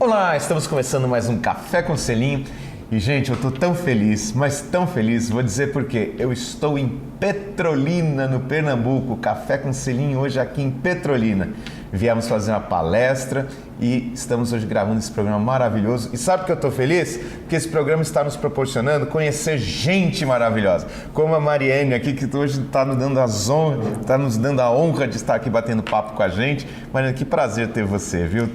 Olá, estamos começando mais um Café com Selinho. E, gente, eu estou tão feliz, mas tão feliz, vou dizer por quê. Eu estou em Petrolina, no Pernambuco, Café com Selinho hoje aqui em Petrolina. Viemos fazer uma palestra e estamos hoje gravando esse programa maravilhoso. E sabe por que eu estou feliz? Porque esse programa está nos proporcionando conhecer gente maravilhosa, como a Mariane aqui, que hoje está nos dando a honra de estar aqui batendo papo com a gente. Mariane, que prazer ter você, viu?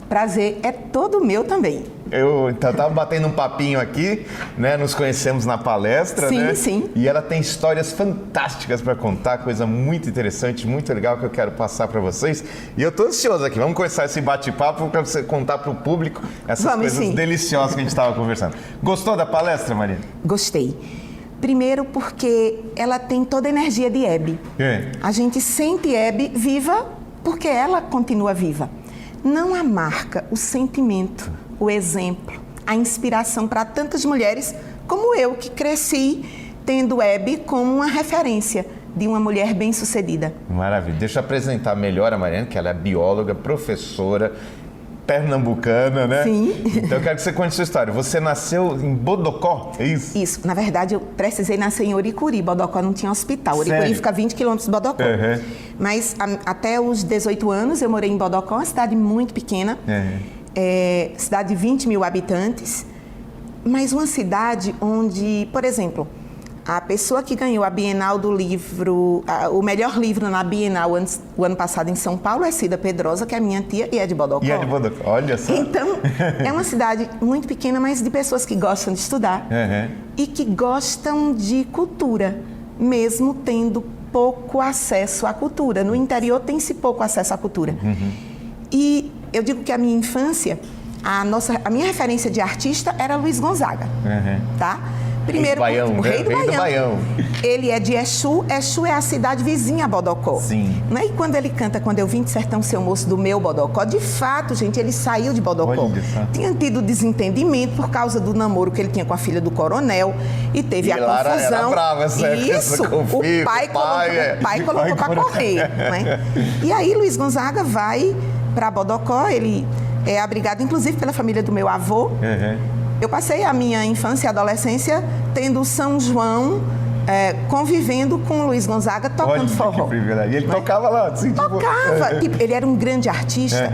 Prazer é todo meu também. Eu estava batendo um papinho aqui, né? Nos conhecemos na palestra, sim, né? Sim. E ela tem histórias fantásticas para contar, coisa muito interessante, muito legal que eu quero passar para vocês. E eu estou ansioso aqui. Vamos começar esse bate-papo para você contar para o público essas coisas deliciosas que a gente estava conversando. Gostou da palestra, Maria? Gostei. Primeiro porque ela tem toda a energia de Hebe. A gente sente Hebe viva porque ela continua viva. Não a marca, o sentimento, o exemplo, a inspiração para tantas mulheres como eu, que cresci tendo Hebe como uma referência de uma mulher bem-sucedida. Maravilha. Deixa eu apresentar melhor a Mariane, que ela é bióloga, professora, pernambucana, né? Sim. Então eu quero que você conte a sua história. Você nasceu em Bodocó, é isso? Isso. Na verdade, eu precisei nascer em Oricuri. Bodocó não tinha hospital. Oricuri Sério? fica a 20 quilômetros de Bodocó. Uhum. Mas até os 18 anos eu morei em Bodocó, uma cidade muito pequena. Cidade de 20 mil habitantes. Mas uma cidade onde, por exemplo, a pessoa que ganhou a Bienal do livro, o melhor livro na Bienal o ano passado em São Paulo é Cida Pedrosa, que é minha tia e é de Bodocó. E é de Bodocó, olha só. Então, é uma cidade muito pequena, mas de pessoas que gostam de estudar e que gostam de cultura, mesmo tendo pouco acesso à cultura. No interior tem-se pouco acesso à cultura. E eu digo que a minha infância, a minha referência de artista era Luiz Gonzaga, tá? Primeiro, o rei do Baião. Ele é de Exu. Exu é a cidade vizinha a Bodocó. Sim. Né? E quando ele canta Quando Eu Vim de Sertão Seu Moço do Meu Bodocó, de fato, gente, ele saiu de Bodocó. Tinha tido desentendimento por causa do namoro que ele tinha com a filha do coronel e teve a confusão. Era brava essa Isso, o pai colocou para correr. Né? E aí Luiz Gonzaga vai para Bodocó, ele é abrigado inclusive pela família do meu avô. Eu passei a minha infância e adolescência tendo São João, convivendo com Luiz Gonzaga, tocando forró. E ele tocava lá? Assim, tocava. Tipo, ele era um grande artista,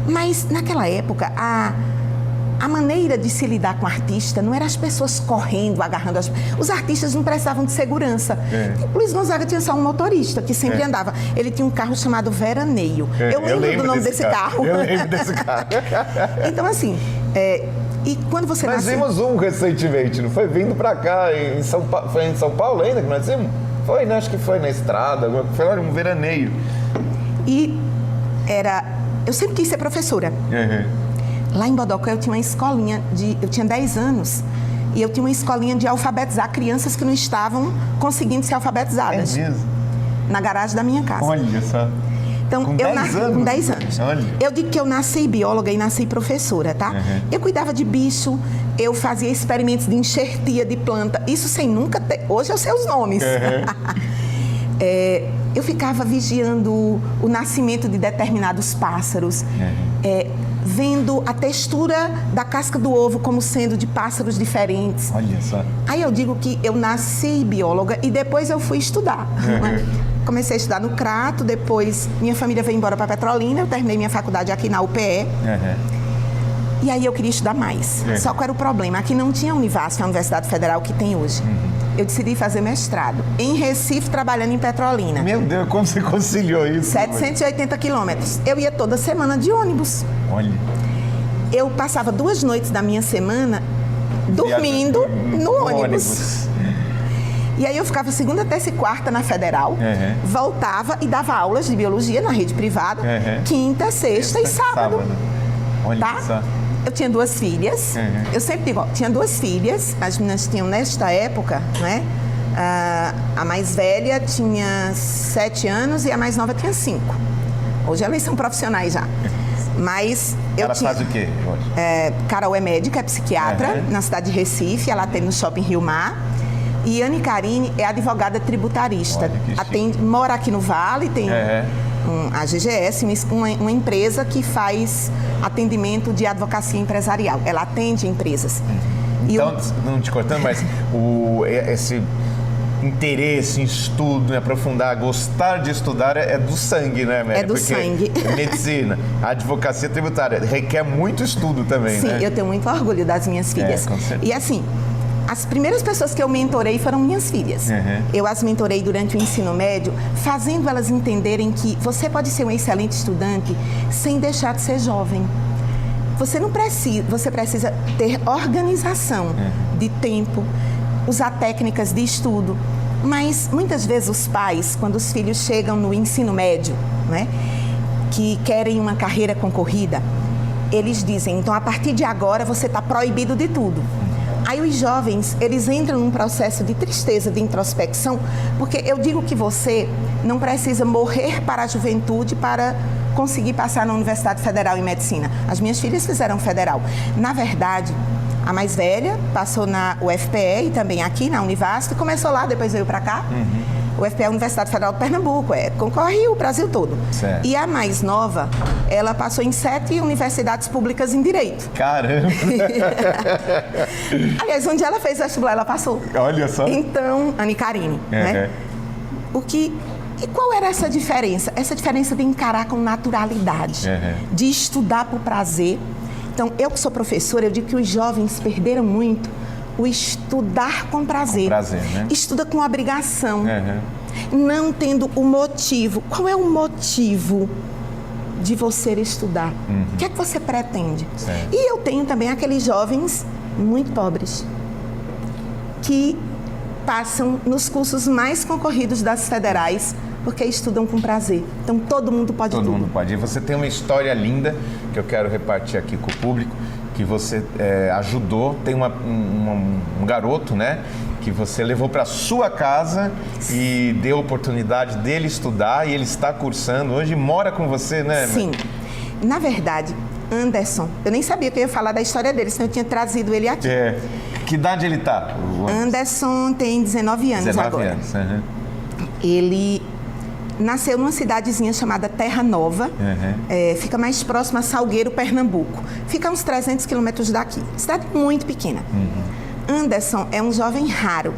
mas naquela época a maneira de se lidar com o artista não era as pessoas correndo, agarrando os artistas não precisavam de segurança. Tipo, Luiz Gonzaga tinha só um motorista que sempre andava. Ele tinha um carro chamado Veraneio. Eu lembro do nome desse carro. Eu lembro desse carro. Então, assim... E quando você nós vimos um recentemente, não foi? Vindo pra cá, foi em São Paulo ainda que nós vimos? Foi, né? Acho que foi na estrada, foi um veraneio. E eu sempre quis ser professora. Lá em Bodocó eu tinha uma escolinha eu tinha 10 anos e eu tinha uma escolinha de alfabetizar crianças que não estavam conseguindo ser alfabetizadas. É mesmo? Na garagem da minha casa. Olha só. Então, com 10 anos. Olha. Eu digo que eu nasci bióloga e nasci professora, tá? Eu cuidava de bicho, eu fazia experimentos de enxertia de planta, isso sem nunca ter... Hoje eu sei os nomes. Eu ficava vigiando o nascimento de determinados pássaros, vendo a textura da casca do ovo como sendo de pássaros diferentes. Olha só. Aí eu digo que eu nasci bióloga e depois eu fui estudar. Comecei a estudar no Crato, depois minha família veio embora para Petrolina, eu terminei minha faculdade aqui na UPE. E aí eu queria estudar mais. Só que era o problema, aqui não tinha a Univasf, a Universidade Federal que tem hoje. Eu decidi fazer mestrado em Recife, trabalhando em Petrolina. Meu Deus, como você conciliou isso? 780 quilômetros. Eu ia toda semana de ônibus. Olha. Eu passava 2 noites da minha semana dormindo no ônibus. E aí eu ficava segunda, terça e quarta na Federal, voltava e dava aulas de biologia na rede privada, quinta, sexta e sábado. Olha só. Eu tinha 2 filhas, eu sempre digo, tinha 2 filhas, as meninas tinham nesta época, né? A mais velha tinha 7 anos e a mais nova tinha 5. Hoje elas são profissionais já. Mas ela faz o quê hoje? Carol é médica, é psiquiatra, na cidade de Recife, ela atende no Shopping Rio Mar. E Anne Karine é advogada tributarista. Mora aqui no Vale, tem A GGS, uma empresa que faz atendimento de advocacia empresarial. Ela atende empresas. Então, não te cortando, mas esse interesse em estudo, em aprofundar, gostar de estudar é do sangue, né, Amélia? É do sangue. Medicina, a advocacia tributária requer muito estudo também, Sim, né? Sim, eu tenho muito orgulho das minhas filhas. Com certeza. E assim, as primeiras pessoas que eu mentorei foram minhas filhas. Eu as mentorei durante o ensino médio, fazendo elas entenderem que você pode ser um excelente estudante sem deixar de ser jovem. Você precisa ter organização de tempo, usar técnicas de estudo. Mas muitas vezes os pais, quando os filhos chegam no ensino médio, né, que querem uma carreira concorrida, eles dizem, então a partir de agora você está proibido de tudo. Aí os jovens, eles entram num processo de tristeza, de introspecção, porque eu digo que você não precisa morrer para a juventude para conseguir passar na Universidade Federal em Medicina. As minhas filhas fizeram federal. Na verdade, a mais velha passou na UFPE e também aqui na Univasf, começou lá, depois veio para cá. O UFPE é a Universidade Federal de Pernambuco, concorre o Brasil todo. Certo. E a mais nova, ela passou em 7 universidades públicas em Direito. Caramba! Aliás, onde ela fez vestibular, ela passou. Olha só. Então, Anne Karine, né? E qual era essa diferença? Essa diferença de encarar com naturalidade, de estudar por prazer. Então, eu que sou professora, eu digo que os jovens perderam muito o estudar com prazer. Com prazer, né? Estuda com obrigação, não tendo o motivo. Qual é o motivo de você estudar? O que é que você pretende? Certo. E eu tenho também aqueles jovens muito pobres que passam nos cursos mais concorridos das federais porque estudam com prazer. Então, todo mundo pode tudo. Todo mundo pode. E você tem uma história linda que eu quero repartir aqui com o público, que você ajudou. Tem um garoto, né, que você levou para sua casa e deu a oportunidade dele estudar, e ele está cursando hoje e mora com você, né? Sim. Na verdade, Anderson, eu nem sabia que eu ia falar da história dele, senão eu tinha trazido ele aqui. Que idade ele está? Anderson tem 19 anos 19 agora. anos. Ele nasceu numa cidadezinha chamada Terra Nova, fica mais próximo a Salgueiro, Pernambuco. Fica a uns 300 quilômetros daqui. Cidade muito pequena. Anderson é um jovem raro.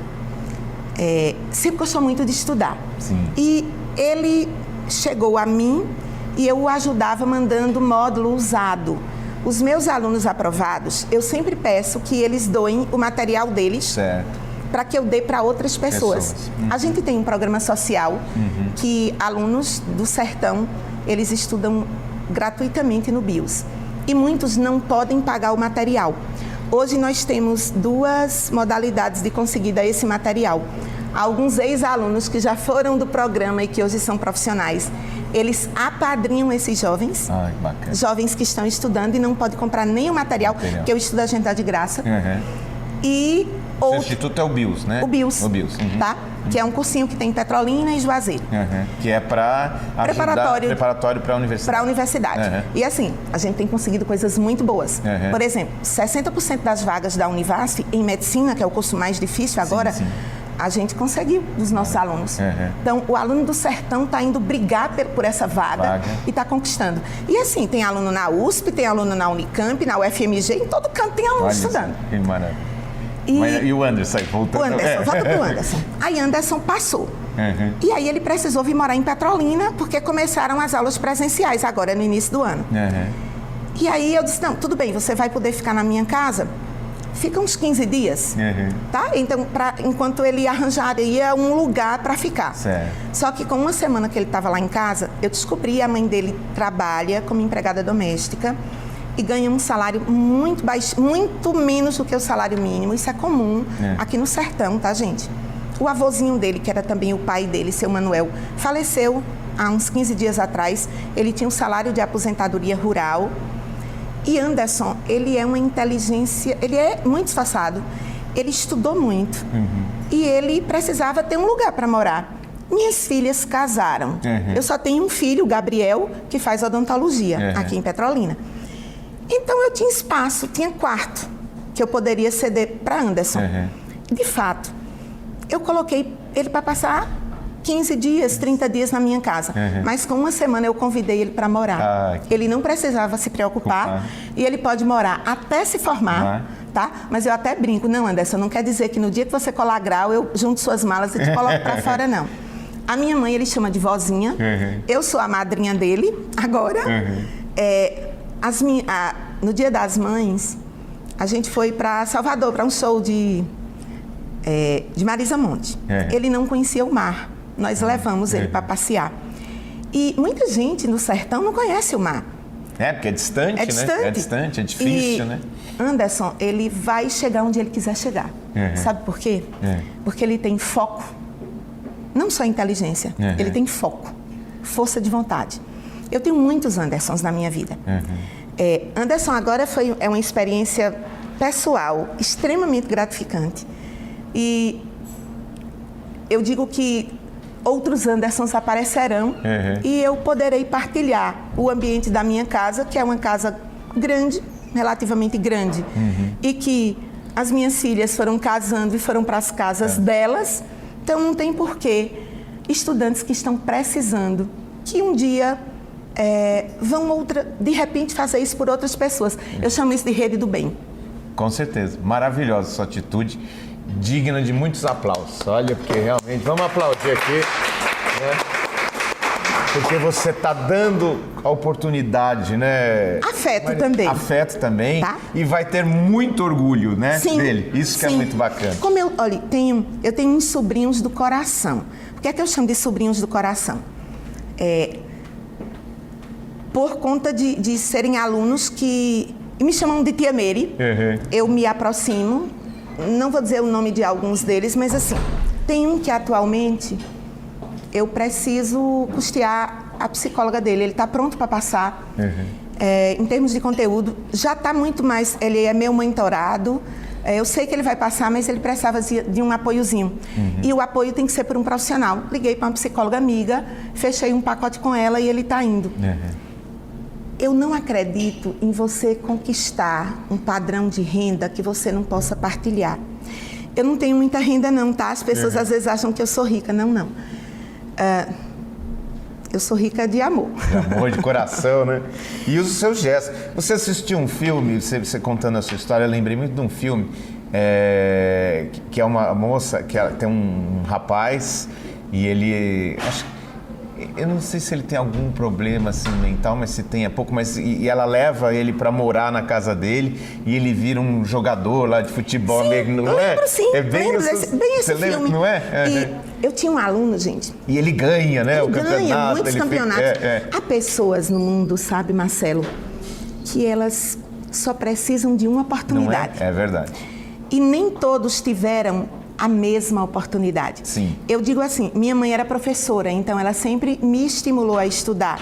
Sempre gostou muito de estudar. Sim. E ele chegou a mim e eu o ajudava mandando módulo usado. Os meus alunos aprovados, eu sempre peço que eles doem o material deles para que eu dê para outras pessoas. A gente tem um programa social que alunos do sertão, eles estudam gratuitamente no BIOS. E muitos não podem pagar o material. Hoje nós temos 2 modalidades de conseguir esse material. Alguns ex-alunos que já foram do programa e que hoje são profissionais, eles apadrinham esses jovens, bacana. Jovens que estão estudando e não podem comprar nem o material, porque o estudo a gente dá de graça. E o instituto é o BIOS, né? O BIOS, tá? Que é um cursinho que tem em Petrolina e Juazeiro. Que é para preparatório para a universidade. Para a universidade. E assim, a gente tem conseguido coisas muito boas. Por exemplo, 60% das vagas da Univasf em medicina, que é o curso mais difícil agora, a gente conseguiu dos nossos alunos. Então, o aluno do sertão está indo brigar por essa vaga e está conquistando. E assim, tem aluno na USP, tem aluno na Unicamp, na UFMG, em todo canto tem aluno estudando. Que maravilha. E o Anderson, voltando... O Anderson, volta pro Anderson. Aí Anderson passou. E aí ele precisou vir morar em Petrolina, porque começaram as aulas presenciais agora, no início do ano. E aí eu disse, não, tudo bem, você vai poder ficar na minha casa, fica uns 15 dias, tá? Então, enquanto ele arranjaria um lugar para ficar. Só que com uma semana que ele estava lá em casa, eu descobri que a mãe dele trabalha como empregada doméstica e ganha um salário muito baixo, muito menos do que o salário mínimo. Isso é comum aqui no sertão, tá, gente? O avôzinho dele, que era também o pai dele, seu Manuel, faleceu há uns 15 dias atrás. Ele tinha um salário de aposentadoria rural. E Anderson, ele é uma inteligência, ele é muito esforçado, ele estudou muito e ele precisava ter um lugar para morar. Minhas filhas casaram. Eu só tenho um filho, o Gabriel, que faz odontologia aqui em Petrolina. Então eu tinha espaço, tinha quarto que eu poderia ceder para Anderson. De fato, eu coloquei ele para passar 15 dias, 30 dias na minha casa. Mas com uma semana eu convidei ele para morar. Ele não precisava se preocupar e ele pode morar até se formar, tá? Mas eu até brinco, não, Anderson, não quer dizer que no dia que você colar grau eu junto suas malas e te coloco para fora, não. A minha mãe ele chama de vozinha, eu sou a madrinha dele agora. No Dia das Mães, a gente foi para Salvador, para um show de Marisa Monte. Ele não conhecia o mar. Nós levamos ele para passear. E muita gente no sertão não conhece o mar. Porque é distante, né? É distante, é difícil, né? Anderson, ele vai chegar onde ele quiser chegar. Sabe por quê? Porque ele tem foco. Não só inteligência, ele tem foco, força de vontade. Eu tenho muitos Andersons na minha vida. Anderson agora é uma experiência pessoal extremamente gratificante. E eu digo que outros Andersons aparecerão e eu poderei partilhar o ambiente da minha casa, que é uma casa grande, relativamente grande, e que as minhas filhas foram casando e foram para as casas delas, então não tem porquê estudantes que estão precisando, que um dia vão de repente fazer isso por outras pessoas. Eu chamo isso de rede do bem. Com certeza, maravilhosa sua atitude. Digna de muitos aplausos. Olha, porque realmente, vamos aplaudir aqui, né? Porque você está dando a oportunidade, né? Afeto também. Afeto também. Tá? E vai ter muito orgulho, né? Sim, dele. Isso que é muito bacana. Como eu tenho uns sobrinhos do coração. Por que é que eu chamo de sobrinhos do coração? Por conta de serem alunos que me chamam de Tia Mary. Eu me aproximo. Não vou dizer o nome de alguns deles, mas assim, tem um que atualmente eu preciso custear a psicóloga dele. Ele está pronto para passar. Em termos de conteúdo, já está muito mais... Ele é meu mentorado. Eu sei que ele vai passar, mas ele precisava de um apoiozinho. E o apoio tem que ser por um profissional. Liguei para uma psicóloga amiga, fechei um pacote com ela e ele está indo. Eu não acredito em você conquistar um padrão de renda que você não possa partilhar. Eu não tenho muita renda não, tá? As pessoas às vezes acham que eu sou rica. Não. Eu sou rica de amor. De amor, de coração, né? E os seus gestos. Você assistiu um filme, você contando a sua história, eu lembrei muito de um filme, que é uma moça, que tem um rapaz, e ele... Eu não sei se ele tem algum problema assim mental, mas se tem é pouco, mas e ela leva ele para morar na casa dele e ele vira um jogador lá de futebol, não é? Sim, é bem esse filme. Lembra, não é? E eu tinha um aluno, gente. E ele ganha, né? Ele ganha muitos campeonatos. Há pessoas no mundo, sabe, Marcelo, que elas só precisam de uma oportunidade. Não é? É verdade. E nem todos tiveram a mesma oportunidade. Sim. Eu digo assim, minha mãe era professora, então ela sempre me estimulou a estudar.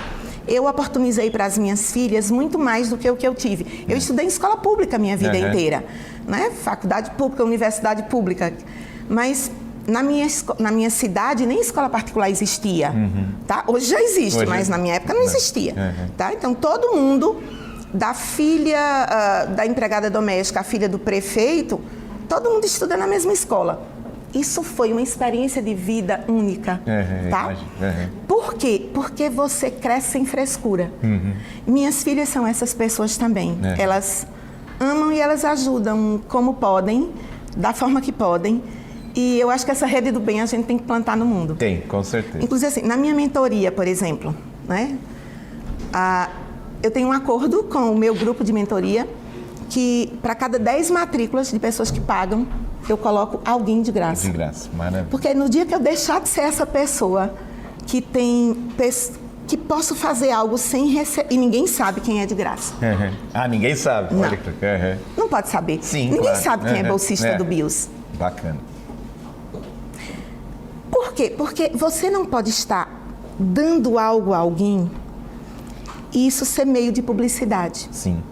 Eu oportunizei para as minhas filhas muito mais do que o que eu tive. Eu estudei em escola pública a minha vida inteira, né? Faculdade pública, universidade pública. Mas na minha cidade nem escola particular existia, tá? Hoje já existe, mas na minha época não existia, tá? Então todo mundo, da filha da empregada doméstica à filha do prefeito, todo mundo estuda na mesma escola. Isso foi uma experiência de vida única, tá? Por quê? Porque você cresce sem frescura. Minhas filhas são essas pessoas também. Elas amam e elas ajudam como podem, da forma que podem. E eu acho que essa rede do bem a gente tem que plantar no mundo. Tem, com certeza. Inclusive assim, na minha mentoria, por exemplo, né? Eu tenho um acordo com o meu grupo de mentoria que para cada 10 matrículas de pessoas que pagam, eu coloco alguém de graça. De graça, maravilha. Porque no dia que eu deixar de ser essa pessoa que posso fazer algo sem receber, e ninguém sabe quem é de graça. Ninguém sabe? Não. Olha, não pode saber. Sim, ninguém claro. sabe quem é bolsista do BIOS. Bacana. Por quê? Porque você não pode estar dando algo a alguém e isso ser meio de publicidade. Sim.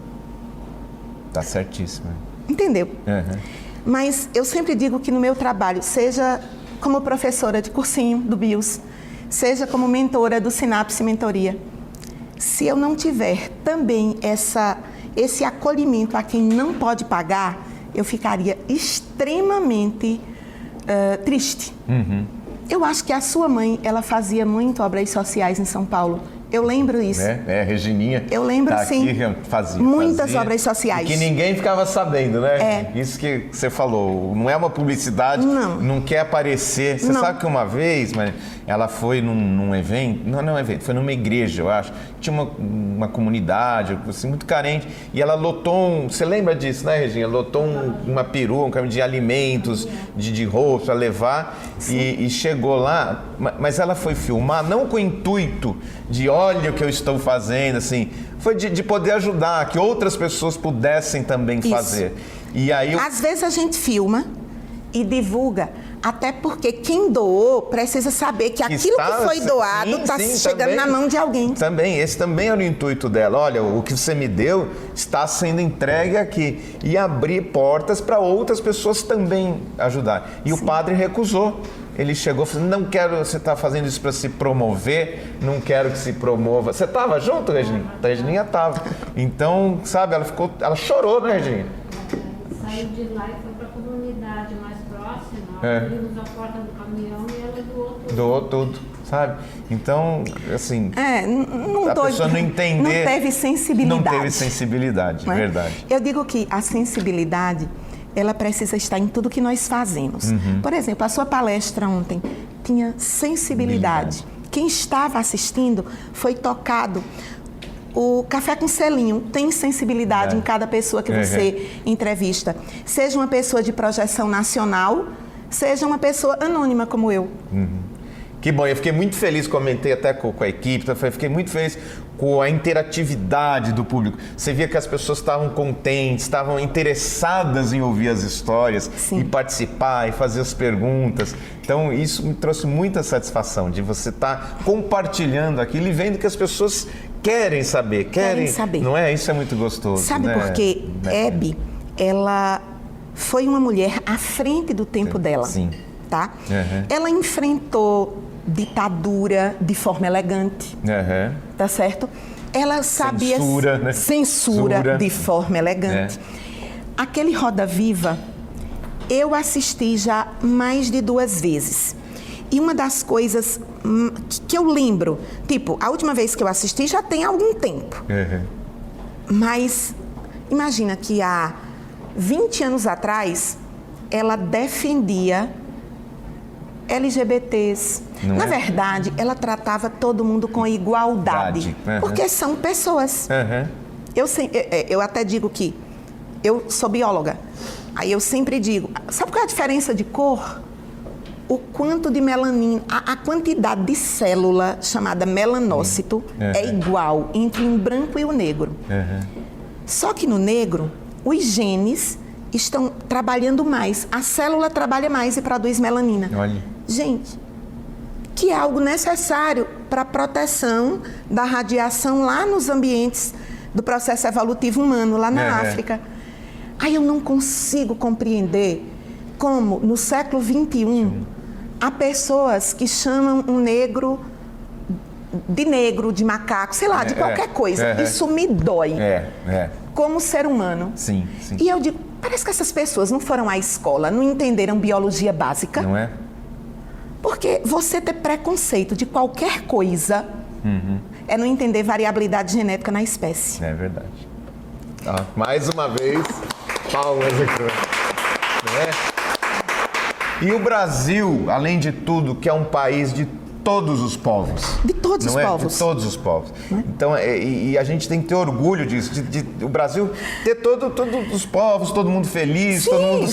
Tá certíssimo. Entendeu? Mas eu sempre digo que no meu trabalho, seja como professora de cursinho do BIOS, seja como mentora do Sinapse Mentoria, se eu não tiver também esse acolhimento a quem não pode pagar, eu ficaria extremamente triste. Eu acho que a sua mãe, ela fazia muito obras sociais em São Paulo. Eu lembro isso. Regininha. Eu lembro, tá sim. Aqui, fazia. Muitas obras sociais. Que ninguém ficava sabendo, né? É. Isso que você falou. Não é uma publicidade. Não quer aparecer. Você sabe que uma vez, mas ela foi num evento. Não é um evento. Foi numa igreja, eu acho. Tinha uma comunidade, assim, muito carente. E ela lotou Você lembra disso, né, Regina? Lotou uma perua, um caminhão de alimentos, de roupa para levar. E chegou lá. Mas ela foi filmar, não com o intuito de olha o que eu estou fazendo, assim, foi de poder ajudar, que outras pessoas pudessem também fazer. E aí Às vezes a gente filma e divulga, até porque quem doou precisa saber que aquilo que foi doado está chegando também, na mão de alguém. Esse também era o intuito dela. Olha, o que você me deu está sendo entregue aqui. E abrir portas para outras pessoas também ajudar. E o padre recusou. Ele chegou e falou, não quero, você está fazendo isso para se promover, não quero que se promova. Você estava junto, Regininha? A Regininha estava. Então, sabe, ela chorou, né, Regininha? Saiu de lá e foi para a comunidade mais próxima, abrimos a porta do caminhão e ela doou tudo. Doou tudo, sabe? Então, assim, a pessoa não entender... Não teve sensibilidade. Não teve sensibilidade, verdade. Eu digo que a sensibilidade, ela precisa estar em tudo que nós fazemos. Por exemplo, a sua palestra ontem tinha sensibilidade. Quem estava assistindo foi tocado. O Café com Selinho tem sensibilidade em cada pessoa que você entrevista. Seja uma pessoa de projeção nacional, seja uma pessoa anônima como eu. Que bom, eu fiquei muito feliz, comentei até com a equipe, fiquei muito feliz com a interatividade do público. Você via que as pessoas estavam contentes, estavam interessadas em ouvir as histórias, e participar, e fazer as perguntas. Então, isso me trouxe muita satisfação de você estar compartilhando aquilo e vendo que as pessoas querem saber, querem saber. Não é? Isso é muito gostoso. Sabe por quê? Hebe, ela foi uma mulher à frente do tempo dela. Sim. Tá? Ela enfrentou ditadura de forma elegante, tá certo? Ela sabia... Censura de forma elegante. Aquele Roda Viva, eu assisti já mais de 2 vezes. E uma das coisas que eu lembro, tipo, a última vez que eu assisti já tem algum tempo. Mas imagina que há 20 anos atrás, ela defendia LGBTs. Na verdade, ela tratava todo mundo com igualdade, porque são pessoas. Eu até digo que eu sou bióloga, aí eu sempre digo, sabe qual é a diferença de cor? O quanto de melanina, a quantidade de célula chamada melanócito é igual entre o branco e o negro. Só que no negro, os genes estão trabalhando mais. A célula trabalha mais e produz melanina. Olha. Gente, que é algo necessário para a proteção da radiação lá nos ambientes do processo evolutivo humano, lá na África. Aí eu não consigo compreender como, no século XXI, há pessoas que chamam um negro, de macaco, sei lá, de qualquer coisa. Isso me dói. Como ser humano. Sim. E eu digo, parece que essas pessoas não foram à escola, não entenderam biologia básica. Não é? Porque você ter preconceito de qualquer coisa é não entender variabilidade genética na espécie. É verdade. Mais uma vez, palmas aqui. E o Brasil, além de tudo, que é um país de todos os povos. De todos os povos. De todos os povos. Então, e a gente tem que ter orgulho disso, de o Brasil ter todos os povos, todo mundo feliz, todo mundo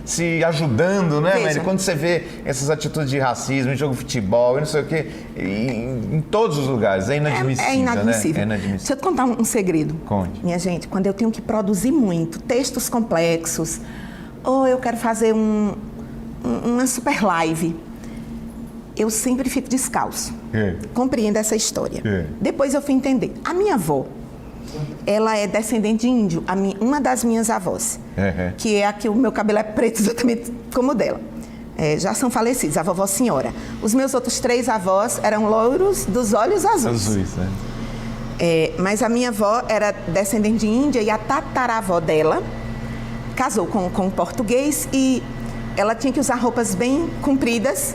se ajudando, né, Mary? Quando você vê essas atitudes de racismo, em jogo de futebol, e não sei o quê, em todos os lugares, é inadmissível, É inadmissível. Né? Deixa eu te contar um segredo. Conte. Minha gente, quando eu tenho que produzir muito, textos complexos, ou eu quero fazer uma super live, eu sempre fico descalço. Compreendo essa história. Depois eu fui entender. A minha avó, ela é descendente de índio, uma das minhas avós, que é a que o meu cabelo é preto exatamente como o dela. Já são falecidos, a vovó senhora. Os meus outros 3 avós eram louros dos olhos azuis. Mas a minha avó era descendente de índia e a tataravó dela casou com um português e ela tinha que usar roupas bem compridas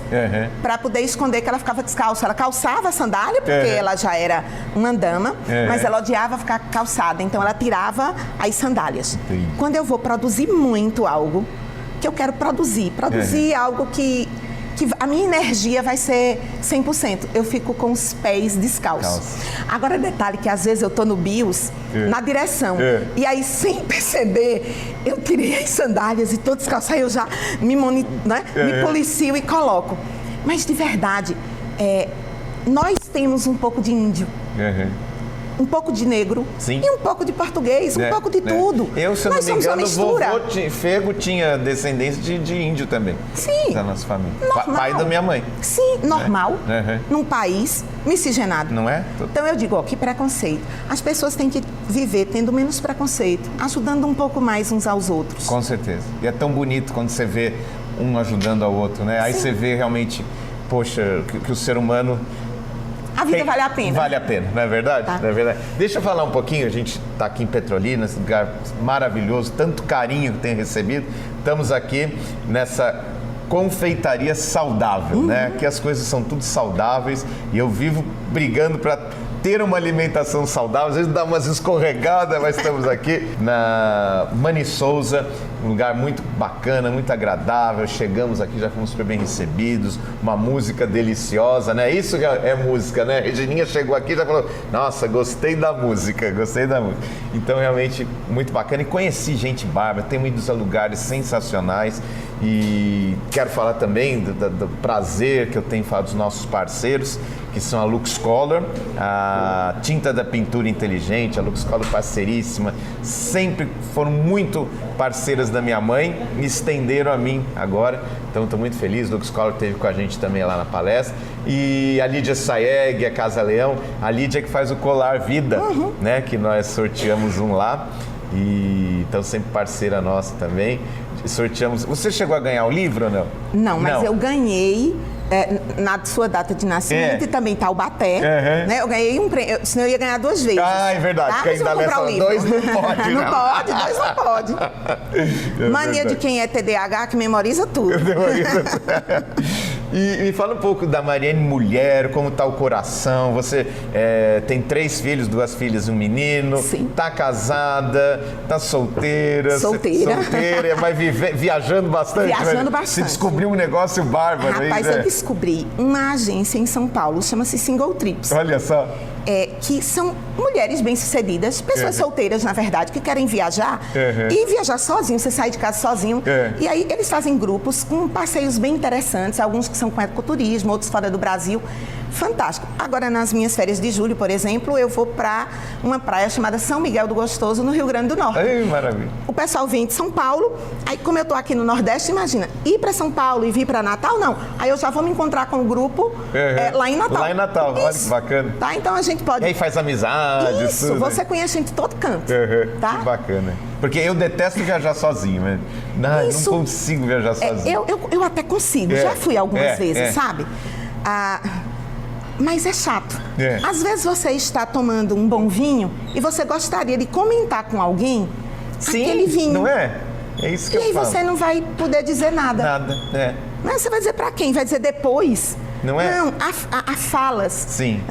para poder esconder que ela ficava descalça. Ela calçava a sandália, porque ela já era uma dama, mas ela odiava ficar calçada, então ela tirava as sandálias. Sim. Quando eu vou produzir muito algo, que eu quero produzir algo que a minha energia vai ser 100%. Eu fico com os pés descalços. Agora, detalhe que às vezes eu tô no BIOS, na direção, e aí, sem perceber, eu tirei as sandálias e tô descalça, aí eu já me policio e coloco. Mas, de verdade, nós temos um pouco de índio. Um pouco de negro. Sim. E um pouco de português, um pouco de tudo. Eu, se eu não me engano, o vovô Fego tinha descendência de índio também. Sim. Da nossa família. Normal. Pai da minha mãe. Sim, normal. Num país miscigenado. Não é? Então eu digo, que preconceito. As pessoas têm que viver tendo menos preconceito, ajudando um pouco mais uns aos outros. Com certeza. E é tão bonito quando você vê um ajudando ao outro, né? Aí você vê realmente, poxa, que o ser humano... A vida vale a pena. Vale a pena, não é verdade? Tá. Não é verdade? Deixa eu falar um pouquinho, a gente está aqui em Petrolina, esse lugar maravilhoso, tanto carinho que tem recebido. Estamos aqui nessa confeitaria saudável, né? Aqui as coisas são tudo saudáveis e eu vivo brigando para ter uma alimentação saudável, às vezes dá umas escorregadas, mas estamos aqui na Mani Souza, um lugar muito bacana, muito agradável. Chegamos aqui, já fomos super bem recebidos, uma música deliciosa, né? Isso é música, né? Regininha chegou aqui e já falou, nossa, gostei da música, gostei da música. Então, realmente, muito bacana. E conheci gente bárbara, tenho ido a lugares sensacionais e quero falar também do prazer que eu tenho falado dos nossos parceiros, que são a Lux Color, a tinta da pintura inteligente, a Lux Color parceiríssima, sempre foram muito parceiras da minha mãe, me estenderam a mim agora, então estou muito feliz. Lux Color esteve com a gente também lá na palestra, e a Lídia Saeg, a Casa Leão, a Lídia que faz o Colar Vida, né, que nós sorteamos um lá, e então sempre parceira nossa também, sorteamos. Você chegou a ganhar o livro ou não? Não, mas eu ganhei na sua data de nascimento e também Taubaté, né? Eu ganhei um prêmio, senão eu ia ganhar 2 vezes. Ah, é verdade, tá? porque ainda leva 2 não pode, não pode, 2 não pode. Mania de quem é TDAH que memoriza tudo. E fala um pouco da Mariane mulher, como está o coração. Você tem 3 filhos, 2 filhas e um menino. Sim. Tá casada, tá solteira. Solteira, mas viajando bastante. Viajando bastante. Você descobriu um negócio bárbaro. Rapaz, eu descobri uma agência em São Paulo, chama-se Single Trips. Olha só. Que são mulheres bem-sucedidas, pessoas solteiras, na verdade, que querem viajar e viajar sozinho, você sai de casa sozinho. E aí eles fazem grupos com passeios bem interessantes, alguns que são com ecoturismo, outros fora do Brasil. Fantástico. Agora, nas minhas férias de julho, por exemplo, eu vou para uma praia chamada São Miguel do Gostoso, no Rio Grande do Norte. Ai, maravilha. O pessoal vem de São Paulo, aí como eu tô aqui no Nordeste, imagina, ir para São Paulo e vir para Natal, não. Aí eu já vou me encontrar com o grupo lá em Natal. Lá em Natal, olha que bacana. Tá, então a gente pode... E aí faz amizade, isso, tudo. Você conhece gente de todo canto, tá? Que bacana. Porque eu detesto viajar sozinho, né? Não consigo viajar sozinho. Eu até consigo, já fui algumas vezes, sabe? Mas é chato. Às vezes você está tomando um bom vinho e você gostaria de comentar com alguém aquele vinho. Não é? É isso que eu falo. E aí você não vai poder dizer nada. Nada, Mas você vai dizer pra quem? Vai dizer depois? Não é? Não, há falas. Sim.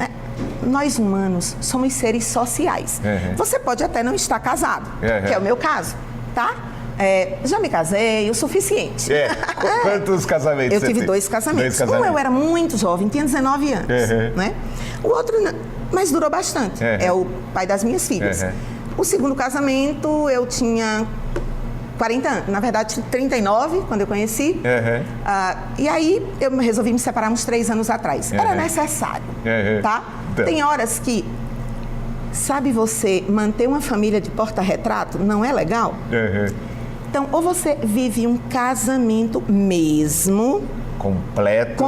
Nós humanos somos seres sociais. Você pode até não estar casado, que é o meu caso, tá? Já me casei o suficiente. Quantos casamentos eu tive 2 casamentos. Um eu era muito jovem, tinha 19 anos. Né? O outro, mas durou bastante. É o pai das minhas filhas. O segundo casamento eu tinha 40 anos, na verdade 39 quando eu conheci. E aí eu resolvi me separar uns 3 anos atrás. Era necessário, tá? Tem horas que, sabe, você manter uma família de porta-retrato não é legal? Então, ou você vive um casamento mesmo... Completo.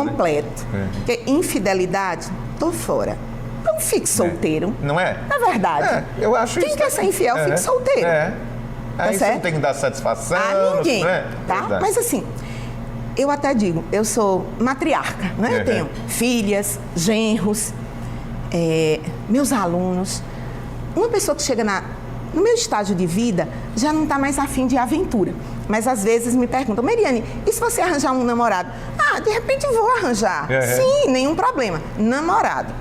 Porque infidelidade, tô fora. Não fique solteiro. Não é? Na verdade. Eu acho quem quer ser infiel, fique solteiro. Aí você não tem que dar satisfação. A ninguém, tá? Verdade. Mas assim, eu até digo, eu sou matriarca, né? Eu tenho filhas, genros, meus alunos. Uma pessoa que chega no meu estágio de vida já não está mais afim de aventura. Mas às vezes me perguntam, Meriane, e se você arranjar um namorado? Ah, de repente vou arranjar. Sim, nenhum problema. Namorado.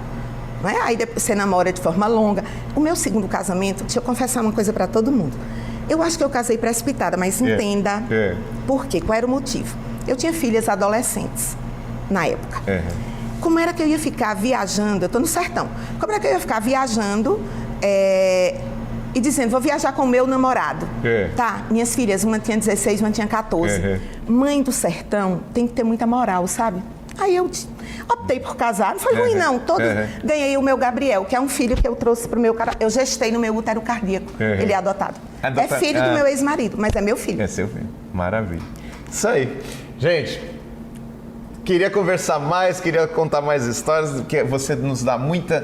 Não é? Aí depois você namora de forma longa. O meu segundo casamento, deixa eu confessar uma coisa para todo mundo. Eu acho que eu casei precipitada, mas entenda por quê, qual era o motivo. Eu tinha filhas adolescentes na época. Como era que eu ia ficar viajando? Eu estou no sertão. Como era que eu ia ficar viajando e dizendo, vou viajar com o meu namorado? Tá, minhas filhas, uma tinha 16, uma tinha 14. Mãe do sertão tem que ter muita moral, sabe? Aí eu optei por casar, não foi ruim não. Ganhei o meu Gabriel, que é um filho que eu trouxe para o meu... Eu gestei no meu útero cardíaco. Ele é adotado. É filho do meu ex-marido, mas é meu filho. É seu filho. Maravilha. Isso aí. Gente, queria conversar mais, queria contar mais histórias, porque você nos dá muitas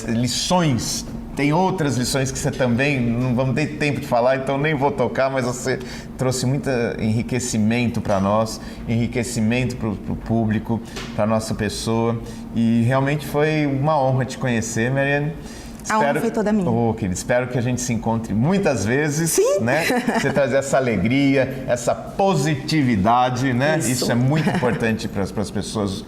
lições. Tem outras lições que você também, não vamos ter tempo de falar, então nem vou tocar, mas você trouxe muito enriquecimento para nós, enriquecimento para o público, para a nossa pessoa. E realmente foi uma honra te conhecer, Meriane. A honra foi toda minha. Querido, espero que a gente se encontre muitas vezes. Sim. Né? Você trazer essa alegria, essa positividade, né? Isso é muito importante para as pessoas.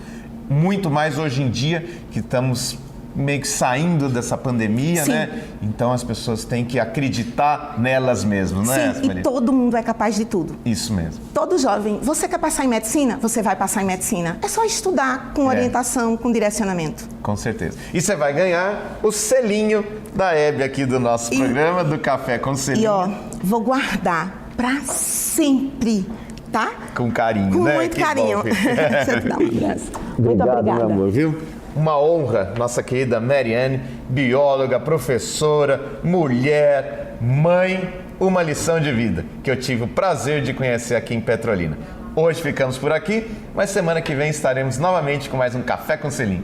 Muito mais hoje em dia que estamos meio que saindo dessa pandemia, né? Então as pessoas têm que acreditar nelas mesmas, não é? Sim, e todo mundo é capaz de tudo. Isso mesmo. Todo jovem, você quer passar em medicina? Você vai passar em medicina. É só estudar com orientação, com direcionamento. Com certeza. E você vai ganhar o selinho da Hebe aqui do nosso programa, do Café com Selinho. E ó, vou guardar pra sempre, tá? Com carinho, com né? Muito carinho. Deixa eu te dar um abraço. Muito obrigada, meu amor, viu? Uma honra, nossa querida Meriane, bióloga, professora, mulher, mãe, uma lição de vida que eu tive o prazer de conhecer aqui em Petrolina. Hoje ficamos por aqui, mas semana que vem estaremos novamente com mais um Café com Selinho.